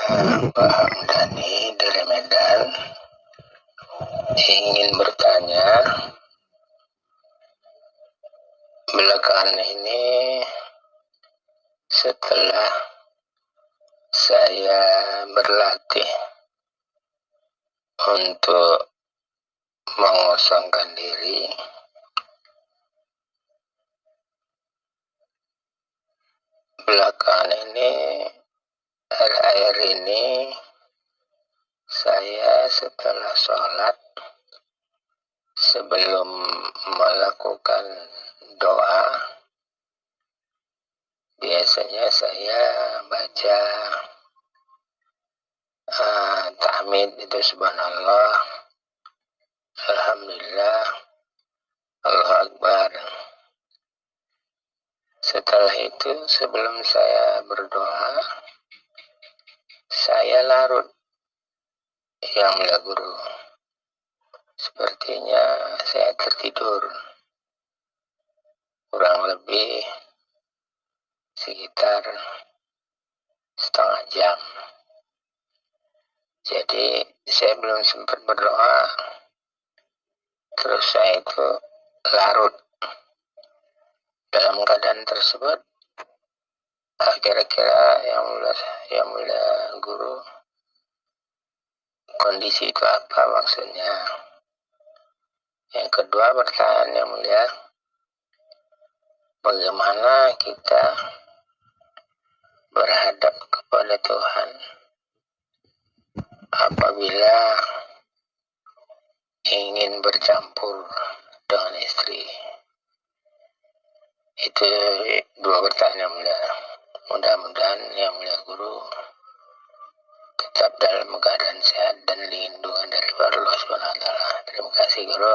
Pak Hamdani dari Medan ingin bertanya, belakangan ini setelah saya berlatih untuk mengosongkan diri, belakangan ini, akhir-akhir ini, saya setelah sholat, sebelum melakukan doa, biasanya saya baca tahmid itu subhanallah, alhamdulillah, Allahu Akbar. Setelah itu, sebelum saya berdoa, saya larut, yang mulia guru. Sepertinya saya tertidur kurang lebih sekitar setengah jam. Jadi saya belum sempat berdoa, terus saya itu larut. Dalam keadaan tersebut, kira-kira yang mulia guru, kondisi itu apa maksudnya? Yang kedua, pertanyaan yang mulia, bagaimana kita berhadap kepada Tuhan apabila ingin bercampur dengan istri? Itu dua pertanyaan yang mulia. Mudah-mudahan yang mulia guru tetap dalam keadaan sehat dan lindungan dari Allah SWT. Terima kasih guru.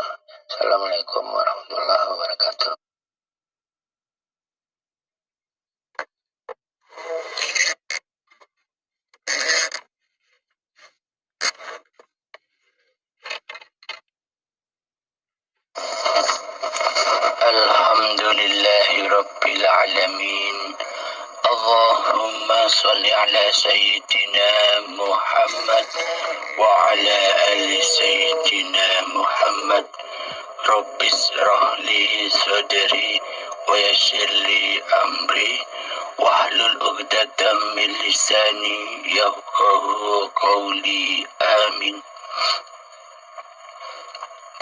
Assalamualaikum warahmatullahi wabarakatuh. Alhamdulillahi Rabbil Alamin. Allahumma salli ala Sayyidina Muhammad wa ala ali Sayyidina Muhammad. Rabbis rahli sadri wa yassir li amri wahlul 'uqdatam min lisani yafqahu qawli. Amin.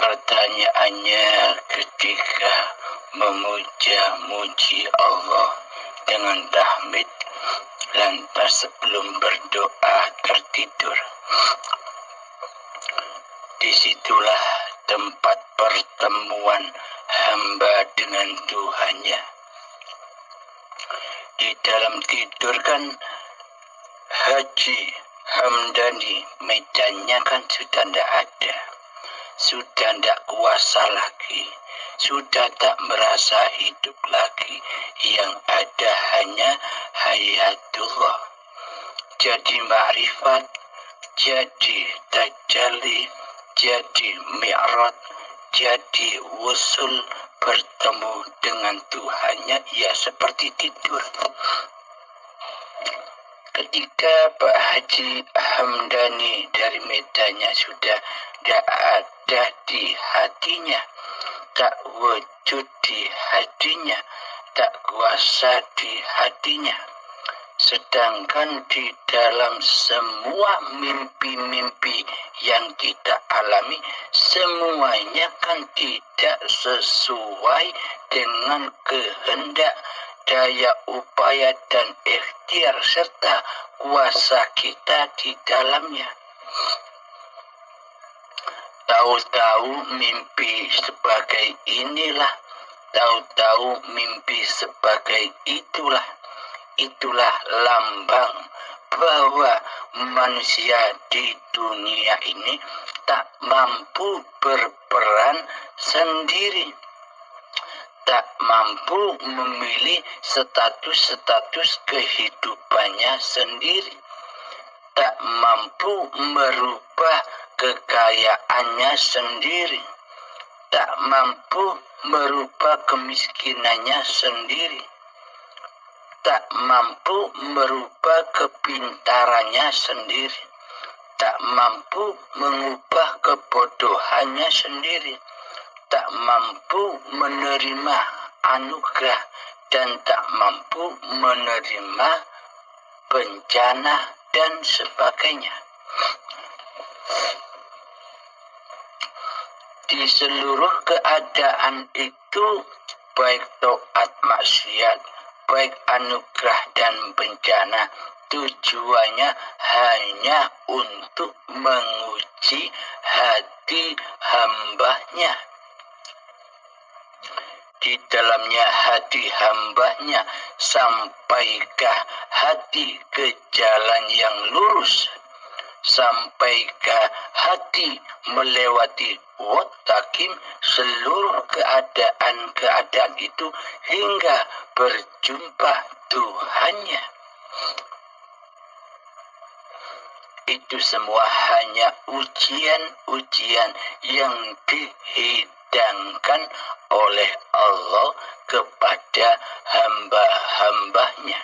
Pertanyaannya, ketika memuja-muji Allah dengan tahmid, lantas sebelum berdoa tertidur, disitulah tempat pertemuan hamba dengan Tuhannya. Di dalam tidur kan Haji Hamdani medannya kan sudah tidak ada, sudah tidak kuasa lagi, sudah tak merasa hidup lagi. Yang ada hanya hayatullah. Jadi ma'rifat, jadi tajalli, jadi mi'raj, jadi wusul, bertemu dengan Tuhannya, ya seperti tidur. Ketika Pak Haji Hamdani dari Medannya sudah tidak ada di hatinya, tak wujud di hatinya, tak kuasa di hatinya. Sedangkan di dalam semua mimpi-mimpi yang kita alami, semuanya kan tidak sesuai dengan kehendak, daya upaya dan ikhtiar serta kuasa kita di dalamnya. Tahu-tahu mimpi sebagai inilah, tahu-tahu mimpi sebagai itulah. Itulah lambang bahwa manusia di dunia ini tak mampu berperan sendiri, tak mampu memilih status-status kehidupannya sendiri, tak mampu merubah kekayaannya sendiri, tak mampu merubah kemiskinannya sendiri, tak mampu merubah kepintarannya sendiri, tak mampu mengubah kebodohannya sendiri, tak mampu menerima anugerah, dan tak mampu menerima bencana dan sebagainya. Di seluruh keadaan itu, baik taat maksiat, baik anugerah dan bencana, tujuannya hanya untuk menguji hati hambanya. Di dalamnya hati hambanya, sampaikah hati ke jalan yang lurus, sampaikah hati melewati wattakim seluruh keadaan-keadaan itu hingga berjumpa Tuhannya. Itu semua hanya ujian-ujian yang dihidangkan oleh Allah kepada hamba-hambanya.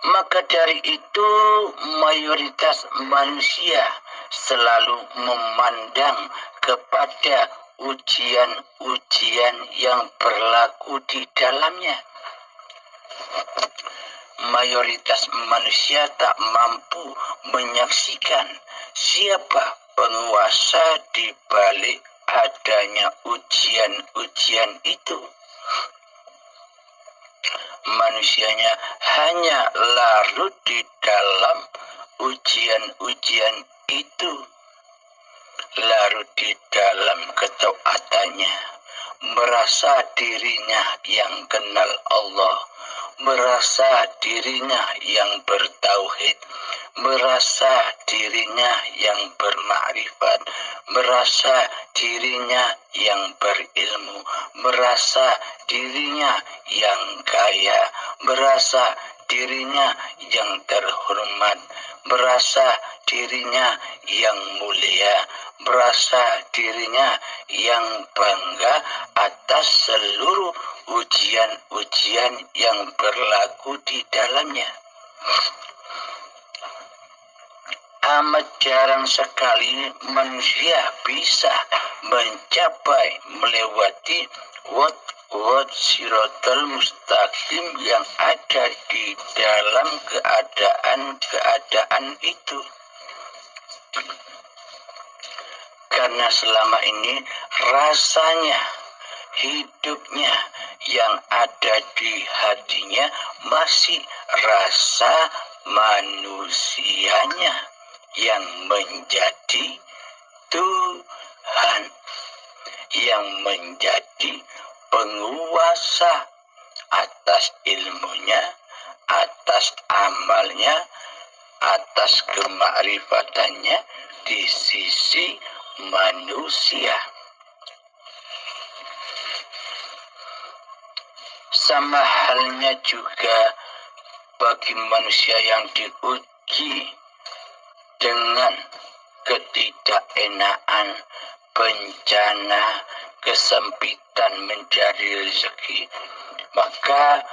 Maka dari itu mayoritas manusia selalu memandang kepada ujian-ujian yang berlaku di dalamnya. Mayoritas manusia tak mampu menyaksikan siapa penguasa di balik adanya ujian-ujian itu. Manusianya hanya larut di dalam ujian-ujian itu, larut di dalam ketaatannya, merasa dirinya yang kenal Allah, merasa dirinya yang bertauhid, merasa dirinya yang bermakrifat, merasa dirinya yang berilmu, merasa dirinya yang kaya, merasa dirinya yang terhormat, merasa dirinya yang mulia, merasa dirinya yang bangga atas seluruh ujian-ujian yang berlaku di dalamnya. Amat jarang sekali manusia bisa mencapai, melewati siratal mustaqim yang ada di dalam keadaan-keadaan itu. Karena selama ini rasanya, hidupnya yang ada di hatinya masih rasa manusianya yang menjadi Tuhan, yang menjadi penguasa atas ilmunya, atas amalnya, atas kemakrifatannya di sisi manusia. Sama halnya juga bagi manusia yang diuji dengan ketidakenaan, bencana, kesempitan mencari rezeki, maka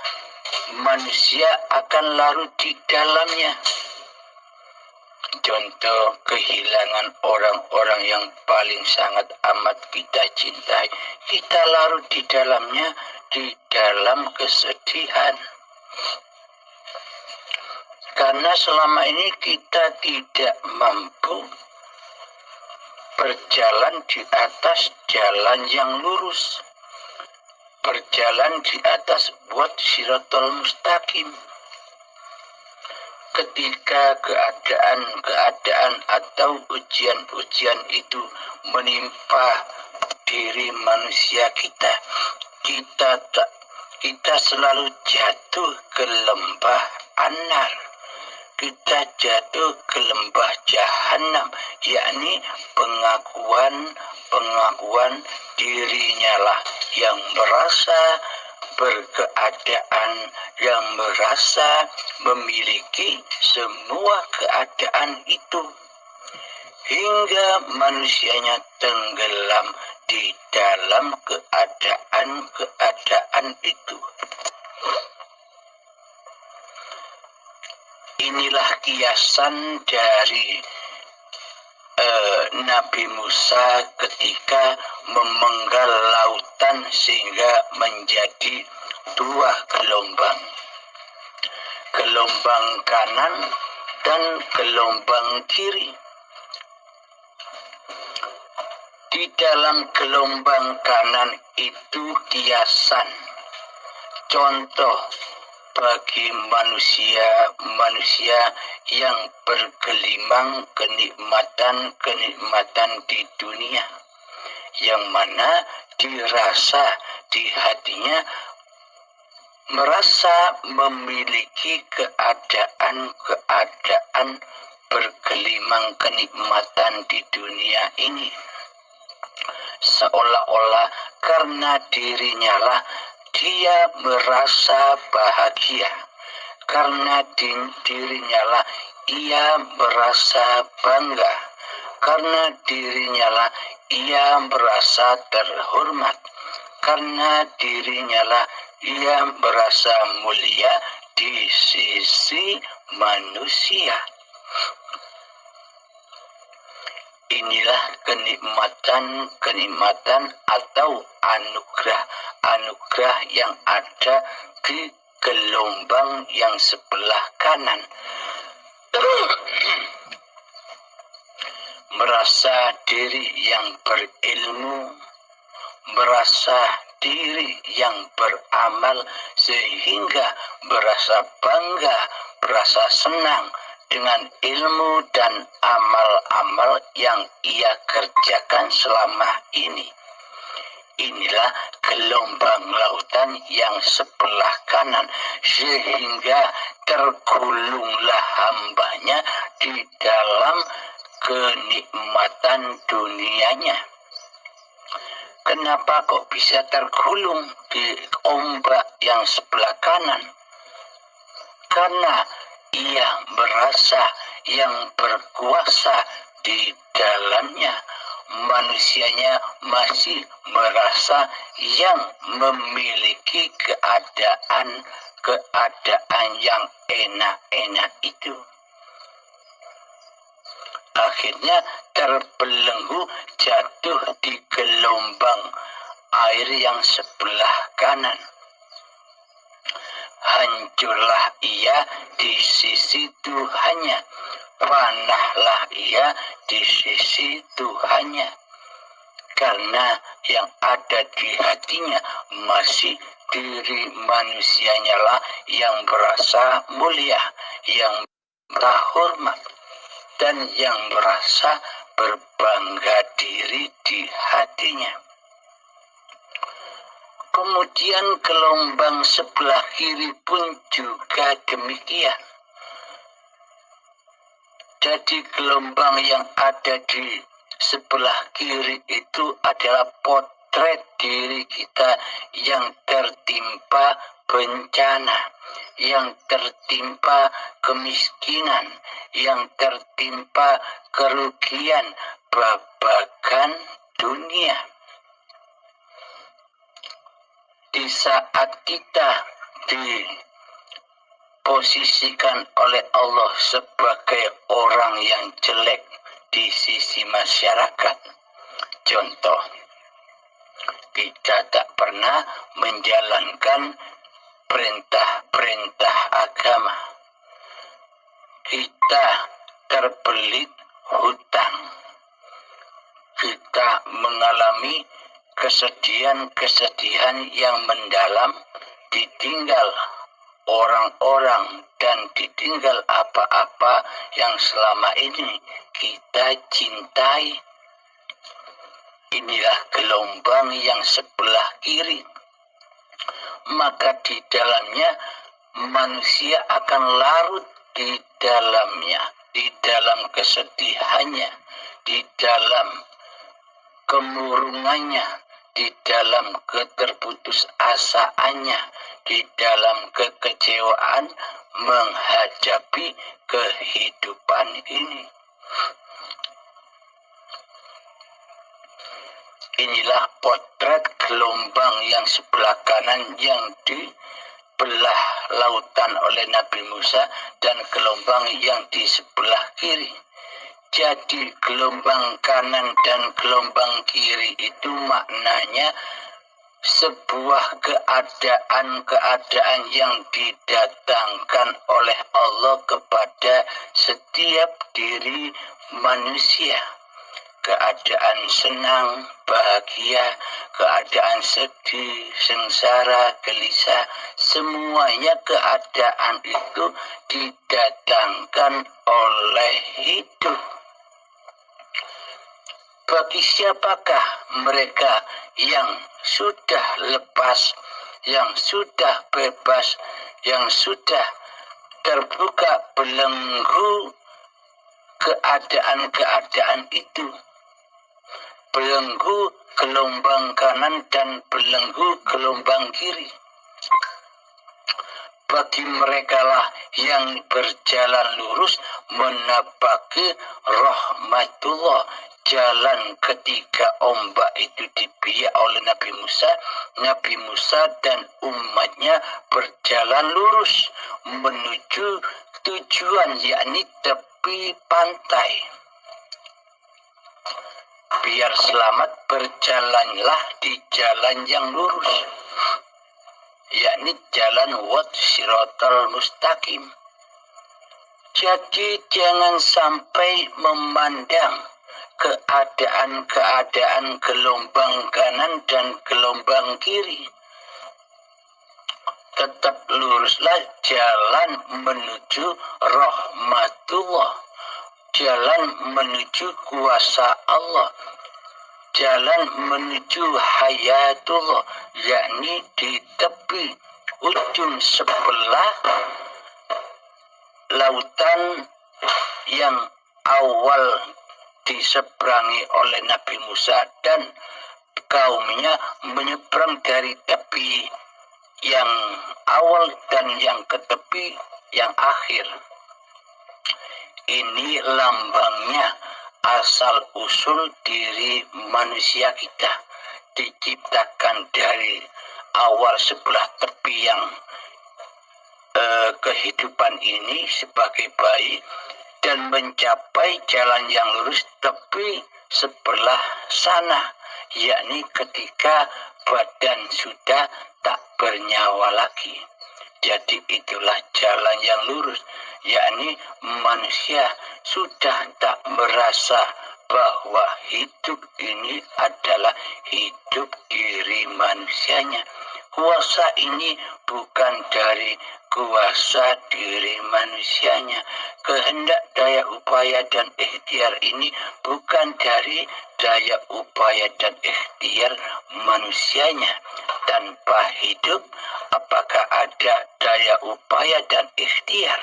manusia akan larut di dalamnya. Contoh kehilangan orang-orang yang paling sangat amat kita cintai, kita larut di dalamnya, di dalam kesedihan. Karena selama ini kita tidak mampu berjalan di atas jalan yang lurus, berjalan di atas buat siratal mustaqim. Ketika keadaan atau ujian-ujian itu menimpa diri manusia kita, kita selalu jatuh ke lembah anar, kita jatuh ke lembah jahanam, yakni pengakuan dirinya lah yang merasa berkeadaan, yang merasa memiliki semua keadaan itu, hingga manusianya tenggelam di dalam keadaan-keadaan itu. inilah kiasan dari Nabi Musa ketika memenggal lautan sehingga menjadi dua gelombang. Gelombang kanan dan gelombang kiri. Di dalam gelombang kanan itu kiasan, contoh bagi manusia yang bergelimang kenikmatan di dunia, yang mana dirasa di hatinya merasa memiliki keadaan bergelimang kenikmatan di dunia ini, seolah-olah karena dirinya lah dia merasa bahagia, karena dirinya lah ia merasa bangga, karena dirinya lah ia merasa terhormat, karena dirinya lah ia merasa mulia di sisi manusia. Inilah kenikmatan atau anugerah yang ada di gelombang yang sebelah kanan. Merasa diri yang berilmu, merasa diri yang beramal sehingga berasa bangga, berasa senang dengan ilmu dan amal-amal yang ia kerjakan selama ini. Inilah gelombang lautan yang sebelah kanan, sehingga tergulunglah hambanya di dalam kenikmatan dunianya. Kenapa kok bisa tergulung di ombak yang sebelah kanan? Karena ia merasa yang berkuasa di dalamnya. Manusianya masih merasa yang memiliki keadaan yang enak-enak itu. Akhirnya terbelenggu jatuh di gelombang air yang sebelah kanan. Hancurlah ia di sisi Tuhannya, panahlah ia di sisi Tuhannya, karena yang ada di hatinya masih diri manusianya lah yang merasa mulia, yang terhormat, dan yang merasa berbangga diri di hatinya. Kemudian gelombang sebelah kiri pun juga demikian. Jadi gelombang yang ada di sebelah kiri itu adalah potret diri kita yang tertimpa bencana, yang tertimpa kemiskinan, yang tertimpa kerugian babagan dunia. Di saat kita diposisikan oleh Allah sebagai orang yang jelek di sisi masyarakat, contoh, kita tak pernah menjalankan perintah-perintah agama, kita terbelit hutang, kita mengalami kesedihan yang mendalam, ditinggal orang-orang dan ditinggal apa-apa yang selama ini kita cintai. Inilah gelombang yang sebelah kiri. Maka di dalamnya manusia akan larut di dalamnya, di dalam kesedihannya, di dalam kemurungannya, di dalam keterputusasaannya, di dalam kekecewaan menghadapi kehidupan ini. Inilah potret gelombang yang sebelah kanan yang sebelah lautan oleh Nabi Musa dan gelombang yang di sebelah kiri. Jadi gelombang kanan dan gelombang kiri itu maknanya sebuah keadaan yang didatangkan oleh Allah kepada setiap diri manusia. Keadaan senang, bahagia, keadaan sedih, sengsara, gelisah, semuanya keadaan itu didatangkan oleh hidup. Bagi siapakah mereka yang sudah lepas, yang sudah bebas, yang sudah terbuka belenggu keadaan-keadaan itu, belenggu gelombang kanan dan belenggu gelombang kiri. Bagi merekalah yang berjalan lurus menapaki rahmatullah, jalan ketika ombak itu dibiak oleh Nabi Musa dan umatnya berjalan lurus menuju tujuan, yakni tepi pantai. Biar selamat berjalanlah di jalan yang lurus, yakni jalan siratal mustaqim. Jadi jangan sampai memandang keadaan gelombang kanan dan gelombang kiri. Tetap luruslah jalan menuju rahmatullah, jalan menuju kuasa Allah, jalan menuju hayatullah, yakni di tepi ujung sebelah lautan yang awal diseberangi oleh Nabi Musa dan kaumnya menyeberang dari tepi yang awal dan yang ke tepi yang akhir. Ini lambangnya asal usul diri manusia kita, diciptakan dari awal sebelah tepi yang kehidupan ini sebagai bayi dan mencapai jalan yang lurus tepi sebelah sana, yakni ketika badan sudah tak bernyawa lagi. Jadi itulah jalan yang lurus, yakni manusia sudah tak merasa bahwa hidup ini adalah hidup diri manusianya. Kuasa ini bukan dari kuasa diri manusianya. Kehendak, daya upaya dan ikhtiar ini bukan dari daya upaya dan ikhtiar manusianya. Tanpa hidup, apakah ada daya upaya dan ikhtiar?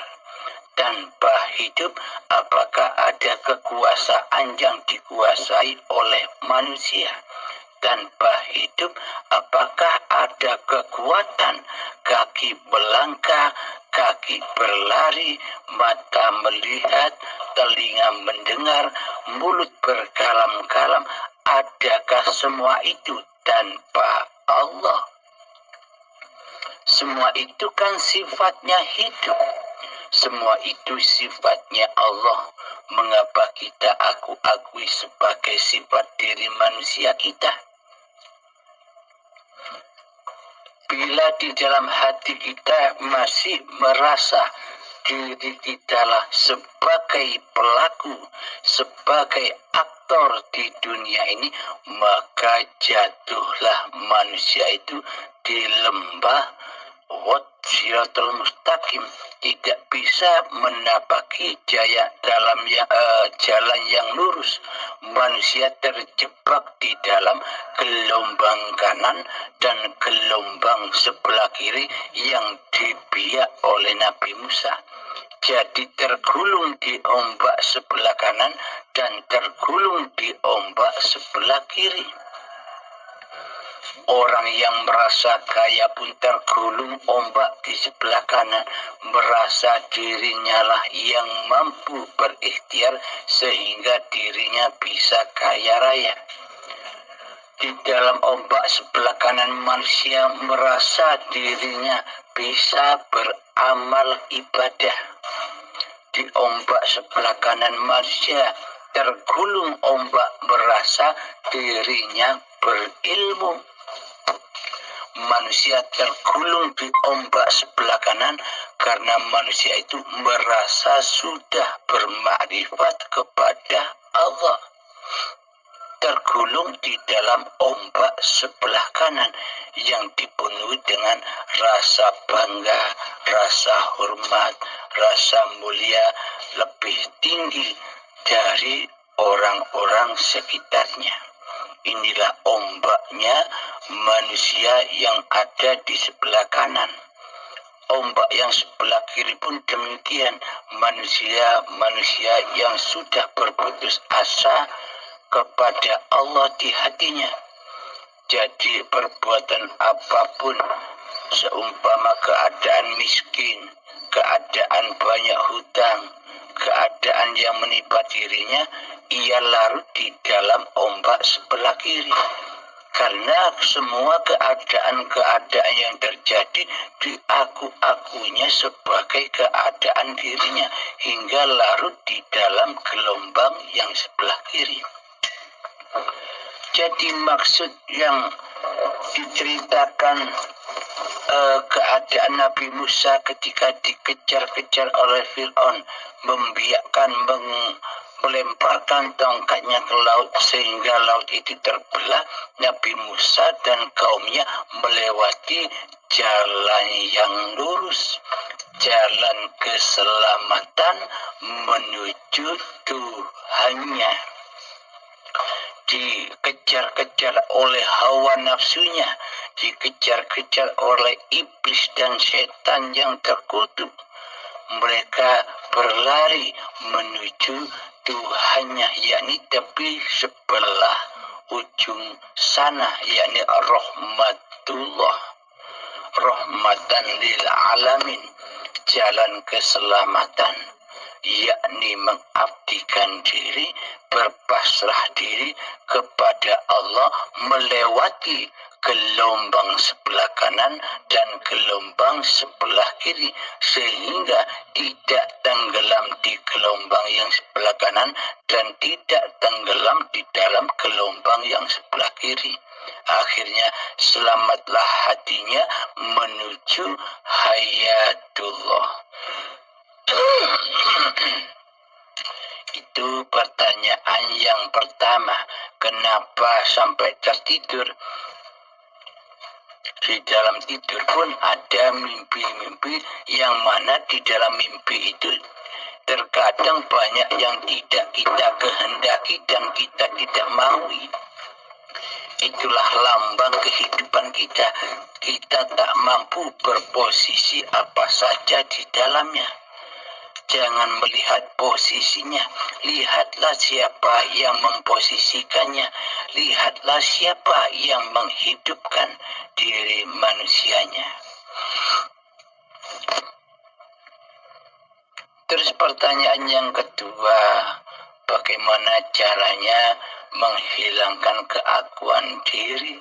Tanpa hidup, apakah ada kekuasaan yang dikuasai oleh manusia? Tanpa hidup, apakah ada kekuatan kaki melangkah, kaki berlari, mata melihat, telinga mendengar, mulut berkalam-kalam? Adakah semua itu tanpa Allah? Semua itu kan sifatnya hidup. Semua itu sifatnya Allah. Mengapa kita akui sebagai sifat diri manusia kita? Bila di dalam hati kita masih merasa diri kita lah sebagai pelaku, sebagai aktor di dunia ini, maka jatuhlah manusia itu di lembah siratal mustaqim, tidak bisa menapaki jalan yang lurus. Manusia terjebak di dalam gelombang kanan dan gelombang sebelah kiri yang dibiak oleh Nabi Musa. Jadi tergulung di ombak sebelah kanan dan tergulung di ombak sebelah kiri. Orang yang merasa kaya pun tergulung ombak di sebelah kanan, merasa dirinya lah yang mampu berikhtiar sehingga dirinya bisa kaya raya. Di dalam ombak sebelah kanan manusia merasa dirinya bisa beramal ibadah. Di ombak sebelah kanan manusia tergulung ombak merasa dirinya berilmu. Manusia tergulung di ombak sebelah kanan karena manusia itu merasa sudah bermakrifat kepada Allah. Tergulung di dalam ombak sebelah kanan yang dipenuhi dengan rasa bangga, rasa hormat, rasa mulia lebih tinggi dari orang-orang sekitarnya. Inilah ombaknya manusia yang ada di sebelah kanan. Ombak yang sebelah kiri pun demikian, manusia yang sudah berputus asa kepada Allah di hatinya. Jadi perbuatan apapun, seumpama keadaan miskin, keadaan banyak hutang, keadaan yang menimpa dirinya, ia larut di dalam ombak sebelah kiri. Karena semua keadaan-keadaan yang terjadi diaku-akunya sebagai keadaan dirinya, hingga larut di dalam gelombang yang sebelah kiri. Jadi maksud yang diceritakan keadaan Nabi Musa ketika dikejar-kejar oleh Fir'aun, membiarkan melemparkan tongkatnya ke laut sehingga laut itu terbelah. Nabi Musa dan kaumnya melewati jalan yang lurus, jalan keselamatan menuju Tuhannya. Dikejar-kejar oleh hawa nafsunya, dikejar-kejar oleh iblis dan setan yang terkutuk. Mereka berlari menuju Tuhannya, yakni tepi sebelah ujung sana, yakni rahmatullah, rahmatan lil alamin, jalan keselamatan, yakni mengabdikan diri, berpasrah diri kepada Allah, melewati gelombang sebelah kanan dan gelombang sebelah kiri, sehingga tidak tenggelam di gelombang yang sebelah kanan dan tidak tenggelam di dalam gelombang yang sebelah kiri. Akhirnya selamatlah hatinya menuju hayatullah. Itu pertanyaan yang pertama. Kenapa sampai tertidur? Di dalam tidur pun ada mimpi-mimpi yang mana di dalam mimpi itu terkadang banyak yang tidak kita kehendaki dan kita tidak maui. Itulah lambang kehidupan kita. Kita tak mampu berposisi apa saja di dalamnya. Jangan melihat posisinya, lihatlah siapa yang memposisikannya, lihatlah siapa yang menghidupkan diri manusianya. Terus pertanyaan yang kedua, bagaimana caranya menghilangkan keakuan diri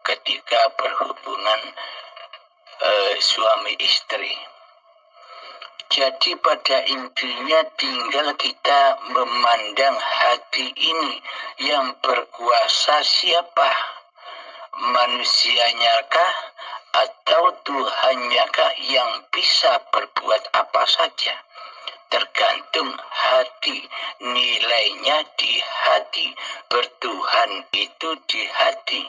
ketika berhubungan suami istri? Jadi pada intinya tinggal kita memandang hati ini yang berkuasa siapa? Manusianyakah atau Tuhanyakah yang bisa berbuat apa saja? Tergantung hati, nilainya di hati, bertuhan itu di hati.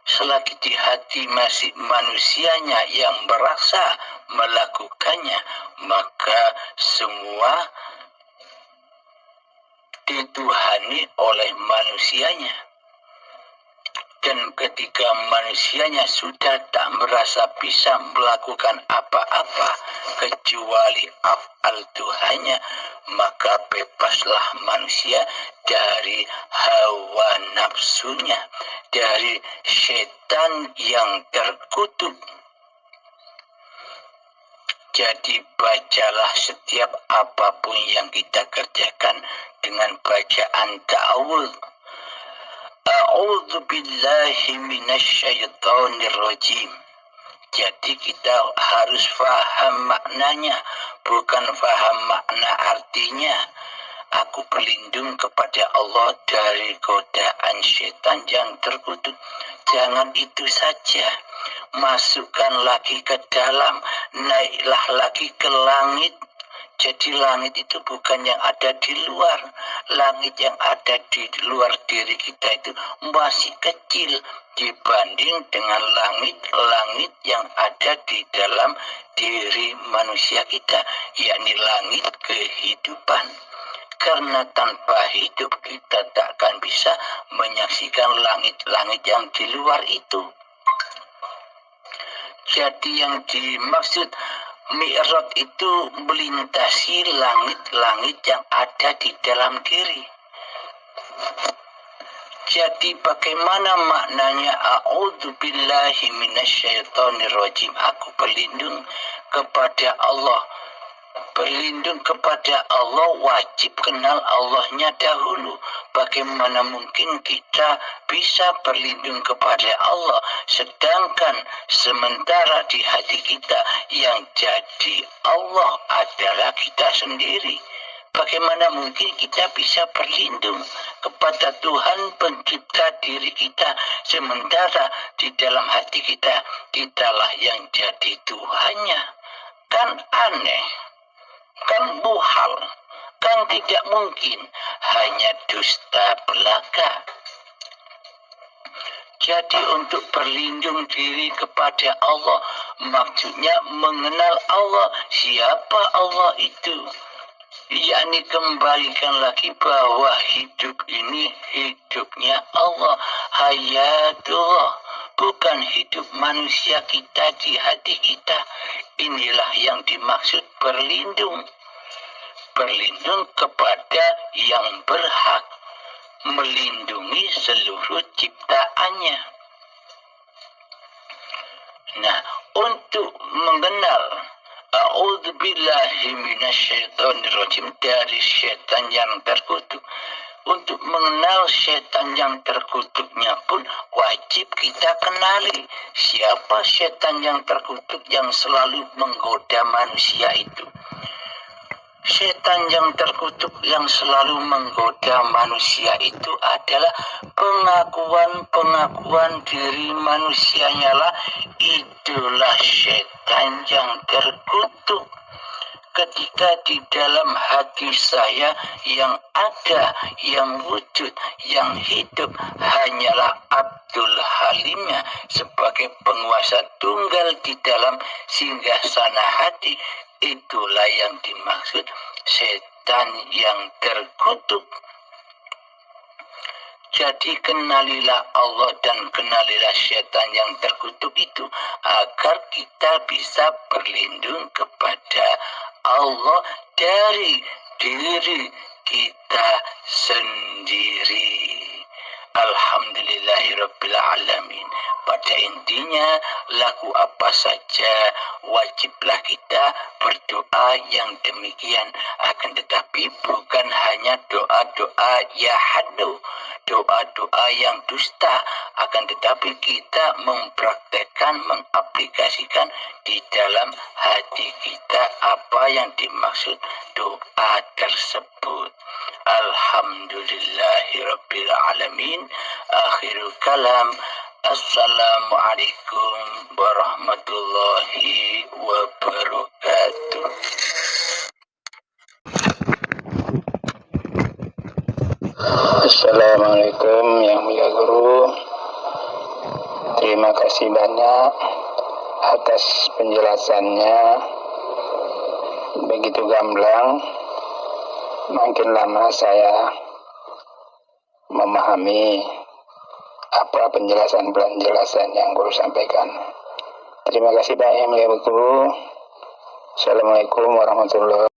Selagi di hati masih manusianya yang merasa melakukannya, maka semua dituhani oleh manusianya. Dan ketika manusianya sudah tak merasa bisa melakukan apa-apa kecuali af'al Tuhannya, maka bebaslah manusia dari hawa nafsunya, dari setan yang terkutuk. Jadi bacalah setiap apapun yang kita kerjakan dengan bacaan ta'awudz. A'udzu billahi minasyaitonir rajim. Jadi kita harus faham maknanya, bukan faham makna artinya. Aku berlindung kepada Allah dari godaan setan yang terkutuk. Jangan itu saja. Masukkan lagi ke dalam, naiklah lagi ke langit. Jadi langit itu bukan yang ada di luar. Langit yang ada di luar diri kita itu masih kecil dibanding dengan langit-langit yang ada di dalam diri manusia kita, yakni langit kehidupan. Karena tanpa hidup kita tak akan bisa menyaksikan langit-langit yang di luar itu. Jadi yang dimaksud Mi'raj itu melintasi langit-langit yang ada di dalam diri. Jadi bagaimana maknanya a'udzu billahi minasyaitonir rajim? Aku berlindung kepada Allah. Berlindung kepada Allah wajib kenal Allahnya dahulu. Bagaimana mungkin kita bisa berlindung kepada Allah sedangkan sementara di hati kita yang jadi Allah adalah kita sendiri? Bagaimana mungkin kita bisa berlindung kepada Tuhan pencipta diri kita sementara di dalam hati kita kitalah yang jadi Tuhannya? Kan aneh, kan muhal, kan tidak mungkin, hanya dusta belaka. Jadi untuk berlindung diri kepada Allah maksudnya mengenal Allah. Siapa Allah itu? Yakni kembalikan lagi bahwa hidup ini hidupnya Allah, hayatullah, bukan hidup manusia kita di hati kita. Inilah yang dimaksud berlindung. Berlindung kepada yang berhak melindungi seluruh ciptaannya. Nah, untuk mengenal a'udzubillahi minasyaitonirrajim, dari setan yang terkutuk. Untuk mengenal setan yang terkutuknya pun wajib kita kenali siapa setan yang terkutuk yang selalu menggoda manusia itu. Setan yang terkutuk yang selalu menggoda manusia itu adalah pengakuan diri manusianya lah, itulah setan yang terkutuk. Ketika di dalam hati saya yang ada, yang wujud, yang hidup hanyalah Abdul Halimnya sebagai penguasa tunggal di dalam singgasana hati, itulah yang dimaksud setan yang terkutuk. Jadi kenalilah Allah dan kenalilah setan yang terkutuk itu agar kita bisa berlindung kepada Allah dari diri kita sendiri. Alhamdulillahirabbil alamin. Pada intinya, laku apa saja wajiblah kita berdoa yang demikian. Akan tetapi bukan hanya doa-doa ya hadu, doa-doa yang dusta, akan tetapi kita mempraktekkan, mengaplikasikan di dalam hati kita apa yang dimaksud doa tersebut. Alhamdulillahirabbil alamin. Akhirul kalam. Assalamualaikum warahmatullahi wabarakatuh. Assalamualaikum yang mulia guru. Terima kasih banyak atas penjelasannya. Begitu gamblang. Makin lama saya memahami apa penjelasan yang guru sampaikan. Terima kasih banyak yang mulia guru. Assalamualaikum warahmatullahi wabarakatuh.